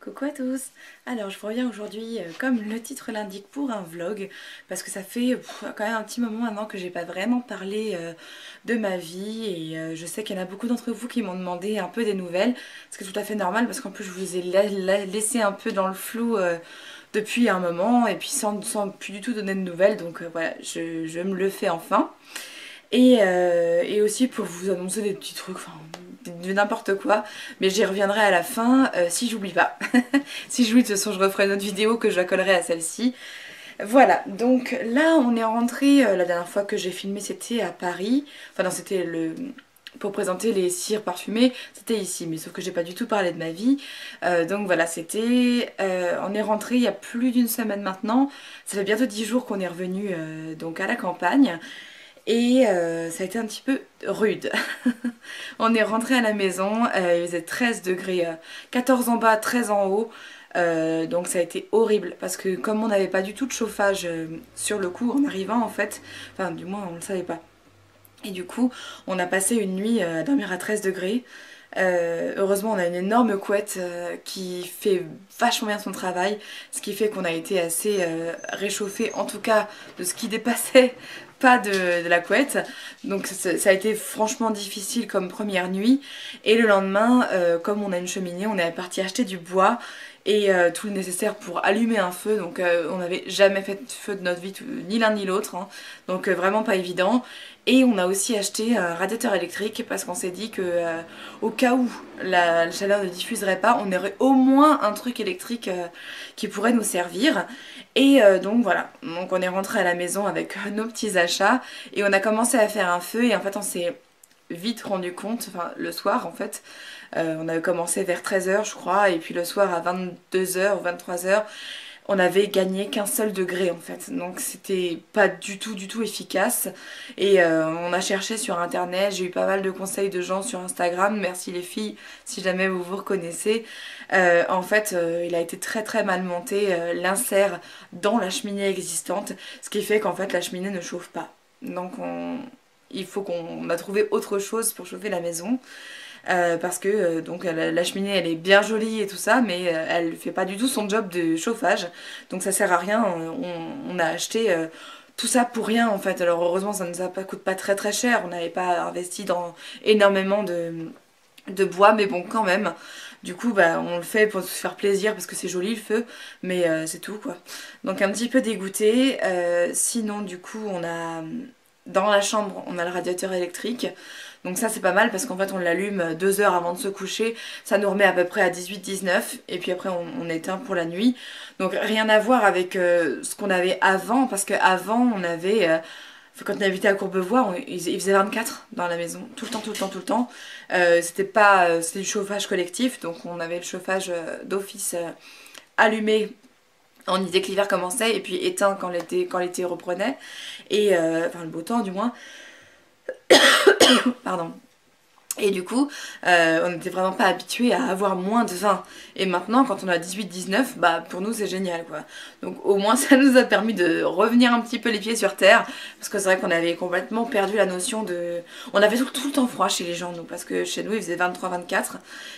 Coucou à tous. Alors je vous reviens aujourd'hui, comme le titre l'indique, pour un vlog, parce que ça fait quand même un petit moment maintenant que j'ai pas vraiment parlé de ma vie, et je sais qu'il y en a beaucoup d'entre vous qui m'ont demandé un peu des nouvelles, ce qui est tout à fait normal parce qu'en plus je vous ai laissé un peu dans le flou depuis un moment, et puis sans plus du tout donner de nouvelles, donc voilà, je me le fais enfin. Et aussi pour vous annoncer des petits trucs, enfin de n'importe quoi, mais j'y reviendrai à la fin si j'oublie pas. Si j'oublie, de toute façon je referai une autre vidéo que je la collerai à celle-ci. Voilà, donc là on est rentré, la dernière fois que j'ai filmé c'était à Paris, enfin non c'était le... pour présenter les cires parfumées, c'était ici, mais sauf que j'ai pas du tout parlé de ma vie. Donc voilà, c'était... on est rentré il y a plus d'une semaine maintenant, ça fait bientôt 10 jours qu'on est revenu donc à la campagne. Et ça a été un petit peu rude. On est rentré à la maison, il faisait 13 degrés, 14 en bas, 13 en haut. Donc ça a été horrible parce que comme on n'avait pas du tout de chauffage sur le coup en arrivant en fait, enfin du moins on ne le savait pas. Et du coup on a passé une nuit à dormir à 13 degrés. Heureusement on a une énorme couette qui fait vachement bien son travail, ce qui fait qu'on a été assez réchauffé, en tout cas de ce qui dépassait pas de la couette. Donc ça a été franchement difficile comme première nuit. Et le lendemain, comme on a une cheminée, on est parti acheter du bois et tout le nécessaire pour allumer un feu. Donc on n'avait jamais fait de feu de notre vie, ni l'un ni l'autre, hein. Donc vraiment pas évident. Et on a aussi acheté un radiateur électrique parce qu'on s'est dit que au cas où la chaleur ne diffuserait pas, on aurait au moins un truc électrique qui pourrait nous servir. Et donc voilà, donc on est rentré à la maison avec nos petits achats et on a commencé à faire un feu et en fait on s'est vite rendu compte, enfin le soir en fait, on avait commencé vers 13 h je crois et puis le soir à 22 h ou 23 h on avait gagné qu'un seul degré en fait, donc c'était pas du tout efficace. Et on a cherché sur internet, j'ai eu pas mal de conseils de gens sur Instagram, merci les filles si jamais vous vous reconnaissez. En fait il a été très mal monté, l'insert dans la cheminée existante, ce qui fait qu'en fait la cheminée ne chauffe pas, donc il faut qu'on a trouvé autre chose pour chauffer la maison. Parce que donc la cheminée elle est bien jolie et tout ça, mais elle fait pas du tout son job de chauffage, donc ça sert à rien. On a acheté tout ça pour rien en fait. Alors heureusement ça nous a pas, coûte pas très cher, on n'avait pas investi dans énormément de bois, mais bon quand même. Du coup bah on le fait pour se faire plaisir parce que c'est joli le feu, mais c'est tout quoi. Donc un petit peu dégoûté. Sinon du coup on a dans la chambre on a le radiateur électrique. Donc ça c'est pas mal parce qu'en fait on l'allume 2 heures avant de se coucher, ça nous remet à peu près à 18-19 et puis après on éteint pour la nuit. Donc rien à voir avec ce qu'on avait avant, parce qu'avant on avait, quand on habitait à Courbevoie, il faisait 24 dans la maison, tout le temps, tout le temps, tout le temps. C'était pas, c'était du chauffage collectif, donc on avait le chauffage d'office allumé. On disait que l'hiver commençait et puis éteint quand l'été reprenait, et enfin le beau temps du moins. Pardon. Et du coup, on n'était vraiment pas habitué à avoir moins de 20. Et maintenant, quand on a 18-19, bah pour nous c'est génial quoi. Donc au moins ça nous a permis de revenir un petit peu les pieds sur terre. Parce que c'est vrai qu'on avait complètement perdu la notion de... On avait tout le temps froid chez les gens nous. Parce que chez nous il faisait 23-24.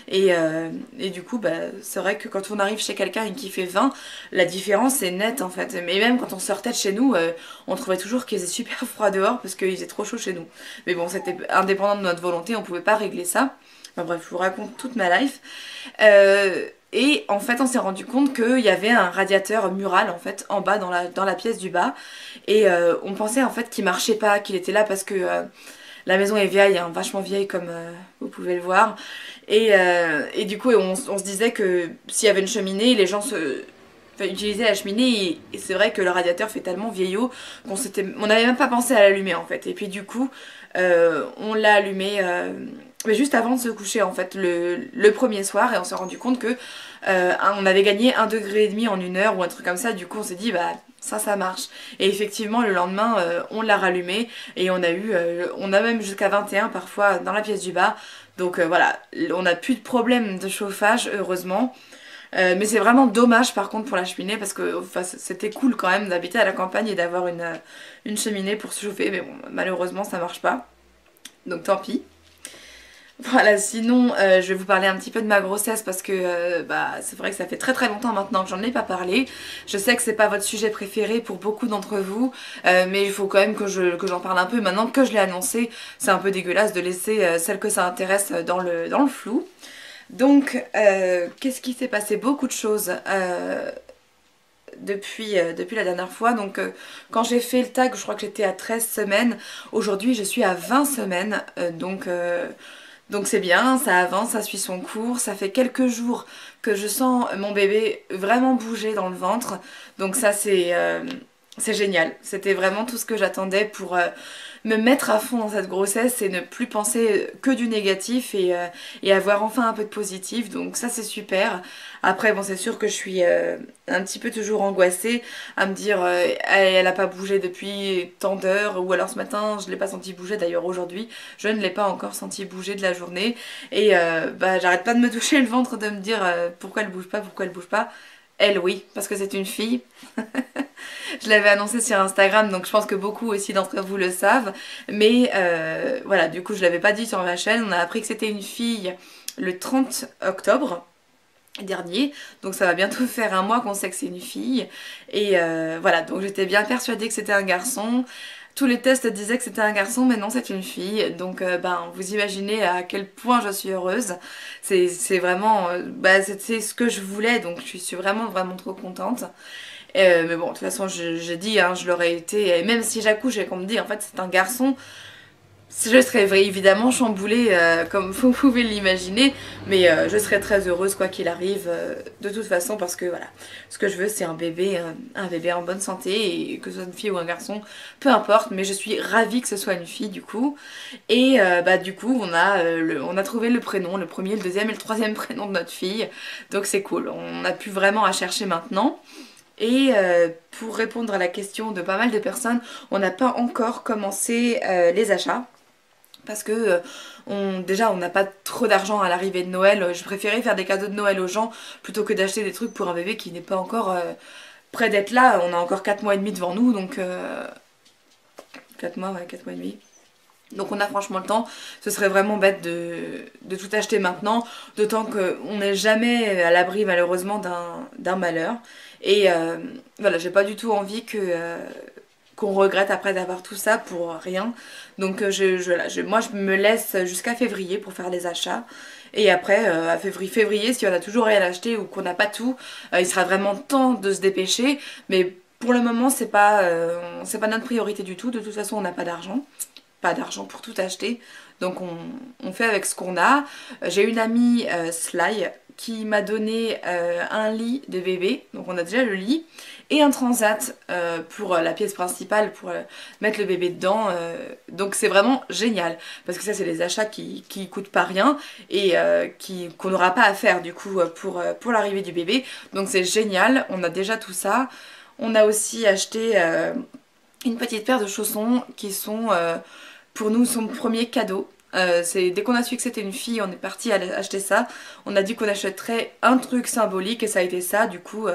Et du coup, bah, c'est vrai que quand on arrive chez quelqu'un et qu'il fait 20, la différence est nette en fait. Mais même quand on sortait de chez nous, on trouvait toujours qu'il faisait super froid dehors parce qu'il faisait trop chaud chez nous. Mais bon, c'était indépendant de notre volonté, on pouvait pas régler ça. Enfin bref, je vous raconte toute ma life. Et en fait, on s'est rendu compte qu'il y avait un radiateur mural en fait en bas dans la pièce du bas. Et on pensait en fait qu'il marchait pas, qu'il était là parce que la maison est vieille, hein, vachement vieille comme vous pouvez le voir. Et du coup, on se disait que s'il y avait une cheminée, les gens utilisaient la cheminée, et c'est vrai que le radiateur fait tellement vieillot on n'avait même pas pensé à l'allumer en fait. Et puis du coup, on l'a allumé mais juste avant de se coucher en fait, le premier soir, et on s'est rendu compte que on avait gagné 1,5 degré en 1 heure ou un truc comme ça. Du coup on s'est dit bah ça marche. Et effectivement le lendemain on l'a rallumé et on a même jusqu'à 21 parfois dans la pièce du bas. Donc voilà, on n'a plus de problème de chauffage heureusement. Mais c'est vraiment dommage par contre pour la cheminée, parce que enfin, c'était cool quand même d'habiter à la campagne et d'avoir une cheminée pour se chauffer, mais bon malheureusement ça marche pas, donc tant pis. Voilà, sinon je vais vous parler un petit peu de ma grossesse parce que bah, c'est vrai que ça fait très très longtemps maintenant que j'en ai pas parlé. Je sais que c'est pas votre sujet préféré pour beaucoup d'entre vous, mais il faut quand même que j'en parle un peu. Maintenant que je l'ai annoncé, c'est un peu dégueulasse de laisser celle que ça intéresse dans le flou. Donc, qu'est-ce qui s'est passé? Beaucoup de choses depuis la dernière fois. Donc, quand j'ai fait le tag, je crois que j'étais à 13 semaines. Aujourd'hui, je suis à 20 semaines. Donc c'est bien, ça avance, ça suit son cours. Ça fait quelques jours que je sens mon bébé vraiment bouger dans le ventre. Donc ça c'est génial. C'était vraiment tout ce que j'attendais pour me mettre à fond dans cette grossesse et ne plus penser que du négatif et avoir enfin un peu de positif. Donc ça c'est super. Après bon c'est sûr que je suis un petit peu toujours angoissée à me dire elle a pas bougé depuis tant d'heures ou alors ce matin je l'ai pas senti bouger. D'ailleurs aujourd'hui je ne l'ai pas encore senti bouger de la journée et bah j'arrête pas de me toucher le ventre de me dire pourquoi elle bouge pas, pourquoi elle bouge pas. Elle oui, parce que c'est une fille. Je l'avais annoncé sur Instagram, donc je pense que beaucoup aussi d'entre vous le savent. Mais voilà, du coup, je l'avais pas dit sur ma chaîne. On a appris que c'était une fille le 30 octobre dernier. Donc ça va bientôt faire un mois qu'on sait que c'est une fille. Et voilà, donc j'étais bien persuadée que c'était un garçon. Tous les tests disaient que c'était un garçon, mais non, c'est une fille. Donc, ben, vous imaginez à quel point je suis heureuse. C'est vraiment, bah, c'est ce que je voulais, donc je suis vraiment, vraiment trop contente. Mais bon, de toute façon, j'ai dit, hein, je l'aurais été. Et même si j'accouche et qu'on me dit, en fait, c'est un garçon, je serais évidemment chamboulée, comme vous pouvez l'imaginer. Mais je serais très heureuse, quoi qu'il arrive, de toute façon, parce que voilà, ce que je veux, c'est un bébé en bonne santé, et que ce soit une fille ou un garçon, peu importe. Mais je suis ravie que ce soit une fille, du coup. Et bah, du coup, on a trouvé le prénom, le premier, le deuxième et le troisième prénom de notre fille. Donc c'est cool. On a plus vraiment à chercher maintenant. Et pour répondre à la question de pas mal de personnes, on n'a pas encore commencé les achats. Parce que déjà on n'a pas trop d'argent à l'arrivée de Noël. Je préférais faire des cadeaux de Noël aux gens plutôt que d'acheter des trucs pour un bébé qui n'est pas encore prêt d'être là. On a encore 4 mois et demi devant nous, donc 4 mois, ouais, 4 mois et demi. Donc on a franchement le temps, ce serait vraiment bête de tout acheter maintenant, d'autant qu'on n'est jamais à l'abri malheureusement d'un malheur. Et voilà, j'ai pas du tout envie qu'on regrette après d'avoir tout ça pour rien. Donc moi je me laisse jusqu'à février pour faire les achats. Et après, à février, si on a toujours rien acheté ou qu'on n'a pas tout, il sera vraiment temps de se dépêcher. Mais pour le moment, c'est pas notre priorité du tout. De toute façon, on n'a pas d'argent pour tout acheter. Donc on fait avec ce qu'on a. J'ai une amie Sly qui m'a donné un lit de bébé. Donc on a déjà le lit. Et un transat pour la pièce principale, pour mettre le bébé dedans. Donc c'est vraiment génial. Parce que ça c'est des achats qui coûtent pas rien. Et qu'on n'aura pas à faire du coup pour l'arrivée du bébé. Donc c'est génial. On a déjà tout ça. On a aussi acheté une petite paire de chaussons qui sont pour nous son premier cadeau. Dès qu'on a su que c'était une fille, on est parti acheter ça. On a dit qu'on achèterait un truc symbolique et ça a été ça. Du coup,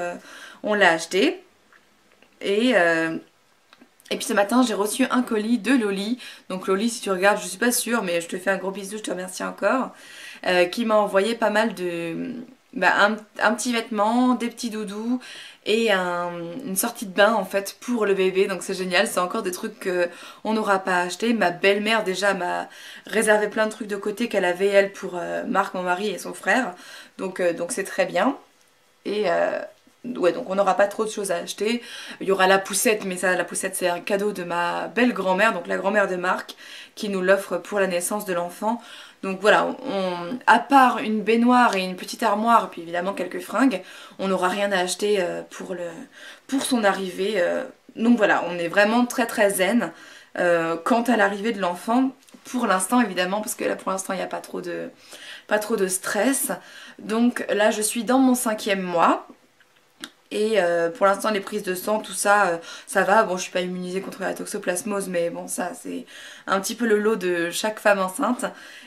on l'a acheté. Et puis ce matin, j'ai reçu un colis de Loli. Donc Loli, si tu regardes, je suis pas sûre, mais je te fais un gros bisou, je te remercie encore. Qui m'a envoyé pas mal de... Bah, un petit vêtement, des petits doudous et une sortie de bain en fait pour le bébé. Donc c'est génial, c'est encore des trucs qu'on n'aura pas acheté. Ma belle-mère déjà m'a réservé plein de trucs de côté qu'elle avait elle pour Marc, mon mari et son frère. Donc c'est très bien. Et ouais, donc on n'aura pas trop de choses à acheter. Il y aura la poussette, mais ça, la poussette, c'est un cadeau de ma belle grand-mère, donc la grand-mère de Marc, qui nous l'offre pour la naissance de l'enfant. Donc voilà, à part une baignoire et une petite armoire, puis évidemment quelques fringues, on n'aura rien à acheter pour son arrivée. Donc voilà, on est vraiment très très zen quant à l'arrivée de l'enfant. Pour l'instant évidemment, parce que là pour l'instant il n'y a pas trop de stress. Donc là je suis dans mon 5e mois. Et pour l'instant les prises de sang, tout ça, ça va. Bon, je suis pas immunisée contre la toxoplasmose, mais bon, ça c'est un petit peu le lot de chaque femme enceinte.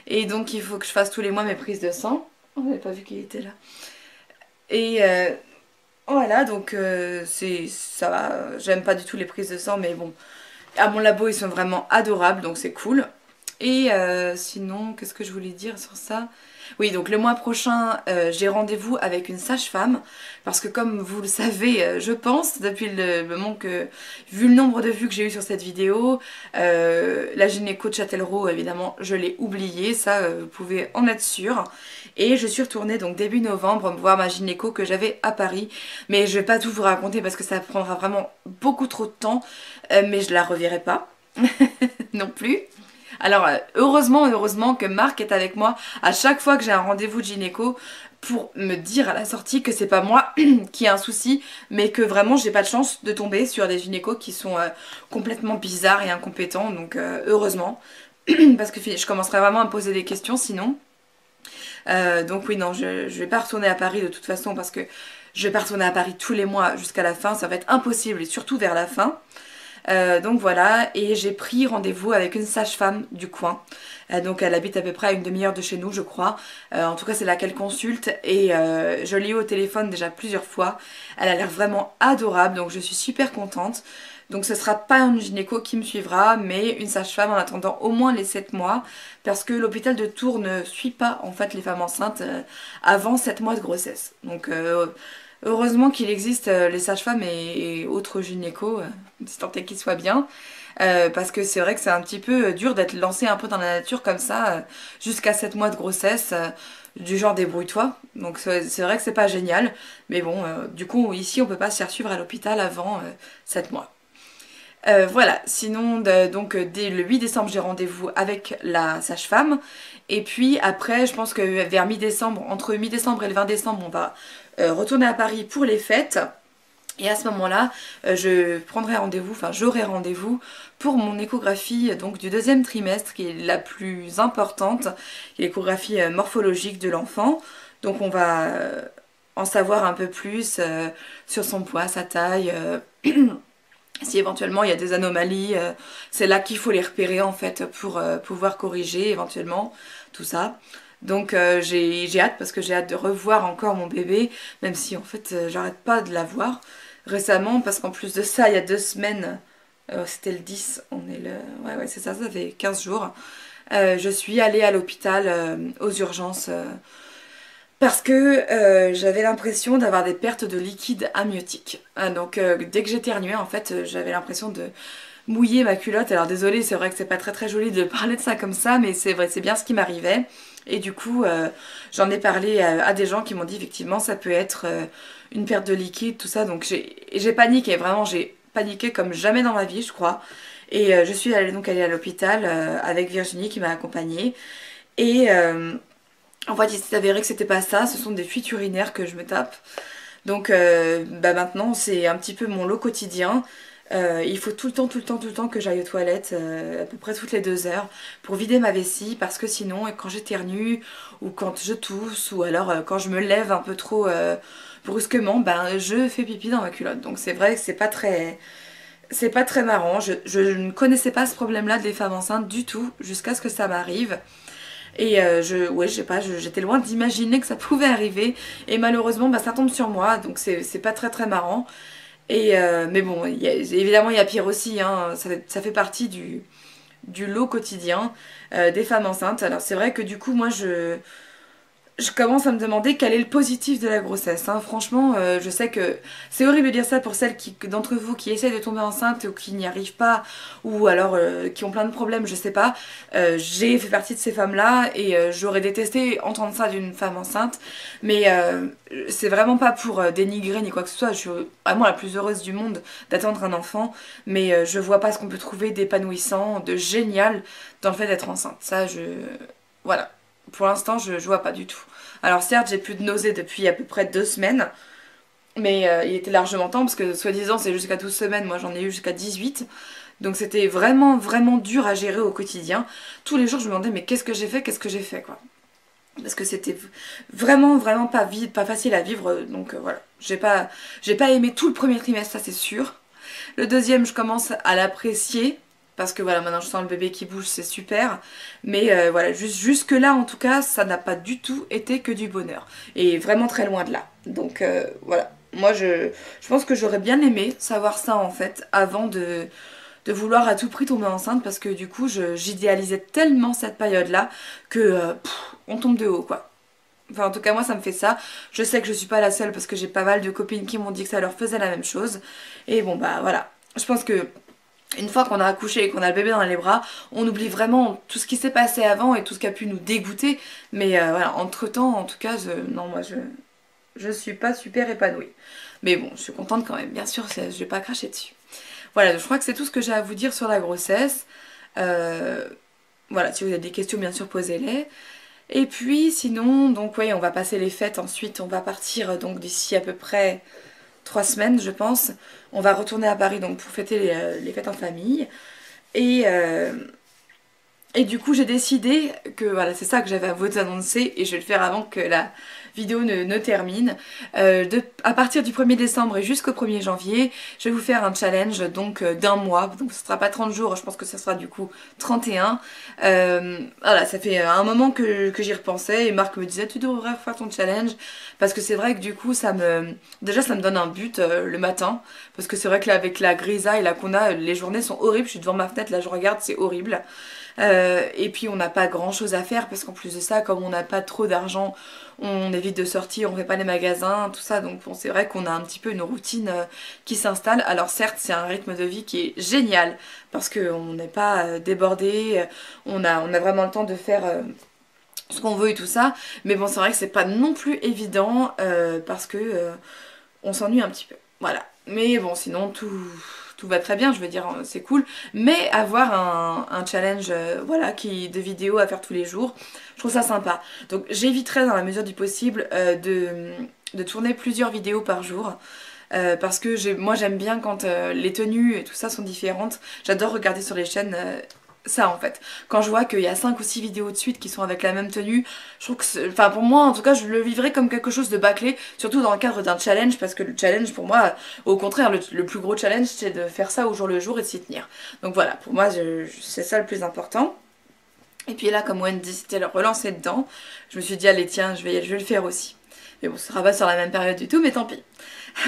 Et donc il faut que je fasse tous les mois mes prises de sang. On n'avait pas vu qu'il était là. Et voilà, donc ça va. J'aime pas du tout les prises de sang, mais bon. À mon labo, ils sont vraiment adorables, donc c'est cool. Et sinon, qu'est-ce que je voulais dire sur ça? Oui, donc le mois prochain, j'ai rendez-vous avec une sage-femme parce que comme vous le savez, je pense, depuis le moment que, vu le nombre de vues que j'ai eu sur cette vidéo, la gynéco de Châtellerault, évidemment, je l'ai oublié, ça, vous pouvez en être sûr. Et je suis retournée donc début novembre voir ma gynéco que j'avais à Paris, mais je vais pas tout vous raconter parce que ça prendra vraiment beaucoup trop de temps, mais je la reverrai pas non plus. Alors heureusement que Marc est avec moi à chaque fois que j'ai un rendez-vous de gynéco pour me dire à la sortie que c'est pas moi qui ai un souci, mais que vraiment j'ai pas de chance de tomber sur des gynécos qui sont complètement bizarres et incompétents, donc heureusement, parce que je commencerai vraiment à me poser des questions sinon. Donc oui non, je vais pas retourner à Paris de toute façon parce que je vais pas retourner à Paris tous les mois jusqu'à la fin, ça va être impossible et surtout vers la fin. Donc voilà, et j'ai pris rendez-vous avec une sage-femme du coin. Donc elle habite à peu près à une demi-heure de chez nous, je crois. En tout cas, c'est là qu'elle consulte et je l'ai eu au téléphone déjà plusieurs fois. Elle a l'air vraiment adorable, donc je suis super contente. Donc ce sera pas une gynéco qui me suivra, mais une sage-femme en attendant au moins les 7 mois, parce que l'hôpital de Tours ne suit pas en fait les femmes enceintes avant 7 mois de grossesse. Donc heureusement qu'il existe les sages-femmes et autres gynécos, si tant est qu'ils soient bien, parce que c'est vrai que c'est un petit peu dur d'être lancé un peu dans la nature comme ça, jusqu'à 7 mois de grossesse, du genre débrouille-toi. Donc c'est vrai que c'est pas génial, mais bon, du coup ici on peut pas se faire suivre à l'hôpital avant 7 mois. Voilà, sinon donc dès le 8 décembre j'ai rendez-vous avec la sage-femme et puis après je pense que vers mi-décembre, entre mi-décembre et le 20 décembre on va retourner à Paris pour les fêtes et à ce moment-là je prendrai rendez-vous, enfin j'aurai rendez-vous pour mon échographie donc du deuxième trimestre qui est la plus importante, qui est l'échographie morphologique de l'enfant. Donc on va en savoir un peu plus sur son poids, sa taille, si éventuellement il y a des anomalies, c'est là qu'il faut les repérer en fait pour pouvoir corriger éventuellement tout ça. Donc j'ai hâte parce que j'ai hâte de revoir encore mon bébé, même si en fait j'arrête pas de la voir récemment parce qu'en plus de ça il y a 2 semaines, c'était le 10, on est le... Ouais c'est ça, ça fait 15 jours. Je suis allée à l'hôpital aux urgences parce que j'avais l'impression d'avoir des pertes de liquide amniotique. Donc dès que j'éternuais en fait j'avais l'impression de mouiller ma culotte. Alors désolée, c'est vrai que c'est pas très joli de parler de ça comme ça, mais c'est vrai, c'est bien ce qui m'arrivait. Et du coup j'en ai parlé à des gens qui m'ont dit effectivement ça peut être une perte de liquide, tout ça. Donc j'ai paniqué, vraiment j'ai paniqué comme jamais dans ma vie je crois. Et je suis donc allée à l'hôpital avec Virginie qui m'a accompagnée. Et en fait, il s'est avéré que c'était pas ça, ce sont des fuites urinaires que je me tape. Donc bah maintenant, c'est un petit peu mon lot quotidien. Il faut tout le temps que j'aille aux toilettes, à peu près toutes les 2 heures, pour vider ma vessie, parce que sinon, quand j'éternue, ou quand je tousse, ou alors quand je me lève un peu trop brusquement, ben je fais pipi dans ma culotte. Donc c'est vrai que c'est pas très marrant. Je ne connaissais pas ce problème-là des femmes enceintes du tout, jusqu'à ce que ça m'arrive. Et ouais, je sais pas, j'étais loin d'imaginer que ça pouvait arriver. Et malheureusement, bah, ça tombe sur moi, donc c'est pas très marrant. Et mais bon, évidemment, il y a pire aussi, hein, ça fait partie du lot quotidien des femmes enceintes. Alors c'est vrai que du coup, moi, je commence à me demander quel est le positif de la grossesse, hein. Franchement, je sais que c'est horrible de dire ça pour celles d'entre vous qui essaient de tomber enceinte ou qui n'y arrivent pas, ou alors qui ont plein de problèmes, je sais pas. J'ai fait partie de ces femmes-là et j'aurais détesté entendre ça d'une femme enceinte, mais c'est vraiment pas pour dénigrer ni quoi que ce soit. Je suis vraiment la plus heureuse du monde d'attendre un enfant, mais je vois pas ce qu'on peut trouver d'épanouissant, de génial dans le fait d'être enceinte. Ça, voilà. Pour l'instant, je vois pas du tout. Alors certes, j'ai plus de nausées depuis à peu près 2 semaines, mais il était largement temps parce que soi-disant c'est jusqu'à 12 semaines, moi j'en ai eu jusqu'à 18. Donc c'était vraiment dur à gérer au quotidien. Tous les jours je me demandais mais qu'est-ce que j'ai fait quoi. Parce que c'était vraiment pas facile à vivre, donc voilà. J'ai pas aimé tout le premier trimestre, ça c'est sûr. Le deuxième, je commence à l'apprécier. Parce que voilà, maintenant je sens le bébé qui bouge, c'est super. Mais voilà, jusque là en tout cas, ça n'a pas du tout été que du bonheur. Et vraiment très loin de là. Donc voilà, moi je pense que j'aurais bien aimé savoir ça en fait, avant de de vouloir à tout prix tomber enceinte parce que du coup j'idéalisais tellement cette période-là que on tombe de haut quoi. Enfin en tout cas moi ça me fait ça. Je sais que je suis pas la seule parce que j'ai pas mal de copines qui m'ont dit que ça leur faisait la même chose. Et bon bah voilà. Je pense que une fois qu'on a accouché et qu'on a le bébé dans les bras, on oublie vraiment tout ce qui s'est passé avant et tout ce qui a pu nous dégoûter. Mais voilà, entre temps en tout cas, non moi je suis pas super épanouie. Mais bon, je suis contente quand même, bien sûr, je vais pas cracher dessus. Voilà, je crois que c'est tout ce que j'ai à vous dire sur la grossesse. Voilà, si vous avez des questions, bien sûr, posez-les. Et puis, sinon, donc oui, on va passer les fêtes. Ensuite, on va partir donc d'ici à peu près 3 semaines, je pense. On va retourner à Paris donc pour fêter les fêtes en famille. Et, euh, et du coup, j'ai décidé que voilà, c'est ça que j'avais à vous annoncer et je vais le faire avant que la vidéo ne termine. À partir du 1er décembre et jusqu'au 1er janvier, je vais vous faire un challenge donc d'un mois. Donc ce sera pas 30 jours, je pense que ça sera du coup 31. Voilà, ça fait un moment que j'y repensais et Marc me disait tu devrais faire ton challenge parce que c'est vrai que du coup déjà ça me donne un but le matin parce que c'est vrai que là avec la grisaille là qu'on a, les journées sont horribles. Je suis devant ma fenêtre, là je regarde, c'est horrible. Et puis on n'a pas grand chose à faire parce qu'en plus de ça, comme on n'a pas trop d'argent, on évite de sortir, on fait pas les magasins, tout ça. Donc bon, c'est vrai qu'on a un petit peu une routine qui s'installe. Alors certes, c'est un rythme de vie qui est génial parce qu'on n'est pas débordé, on a vraiment le temps de faire ce qu'on veut et tout ça. Mais bon, c'est vrai que c'est pas non plus évident parce que on s'ennuie un petit peu. Voilà. Mais bon, sinon tout va très bien, je veux dire, c'est cool. Mais avoir un challenge voilà, de vidéos à faire tous les jours, je trouve ça sympa. Donc j'éviterai dans la mesure du possible de tourner plusieurs vidéos par jour. Parce que moi j'aime bien quand les tenues et tout ça sont différentes. J'adore regarder sur les chaînes ça en fait. Quand je vois qu'il y a 5 ou 6 vidéos de suite qui sont avec la même tenue, je trouve que enfin pour moi en tout cas je le vivrais comme quelque chose de bâclé, surtout dans le cadre d'un challenge parce que le challenge pour moi, au contraire le plus gros challenge c'est de faire ça au jour le jour et de s'y tenir. Donc voilà, pour moi c'est ça le plus important. Et puis là comme Wendy s'était relancée dedans, je me suis dit allez tiens je vais le faire aussi. Mais bon ce sera pas sur la même période du tout mais tant pis.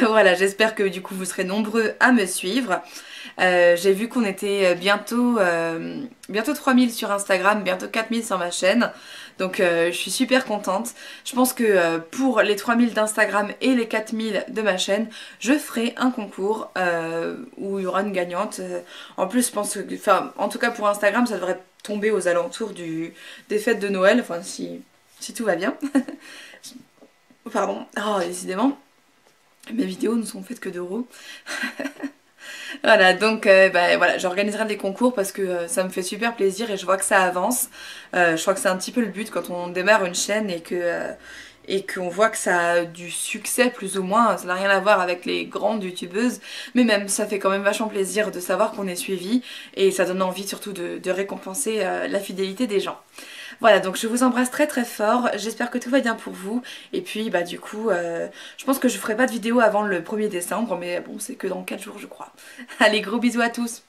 Voilà, j'espère que du coup vous serez nombreux à me suivre. J'ai vu qu'on était bientôt 3000 sur Instagram, bientôt 4000 sur ma chaîne. Donc je suis super contente. Je pense que pour les 3000 d'Instagram et les 4000 de ma chaîne, je ferai un concours où il y aura une gagnante. En plus, je pense que, enfin, en tout cas pour Instagram, ça devrait tomber aux alentours des fêtes de Noël. Enfin, si tout va bien. Pardon. Oh, décidément. Mes vidéos ne sont faites que d'euros. Voilà, donc bah, voilà, j'organiserai des concours parce que ça me fait super plaisir et je vois que ça avance. Je crois que c'est un petit peu le but quand on démarre une chaîne et qu'on voit que ça a du succès plus ou moins. Ça n'a rien à voir avec les grandes youtubeuses, mais même ça fait quand même vachement plaisir de savoir qu'on est suivi et ça donne envie surtout de récompenser la fidélité des gens. Voilà, donc je vous embrasse très très fort, j'espère que tout va bien pour vous. Et puis bah du coup, je pense que je ferai pas de vidéo avant le 1er décembre, mais bon c'est que dans 4 jours je crois. Allez, gros bisous à tous.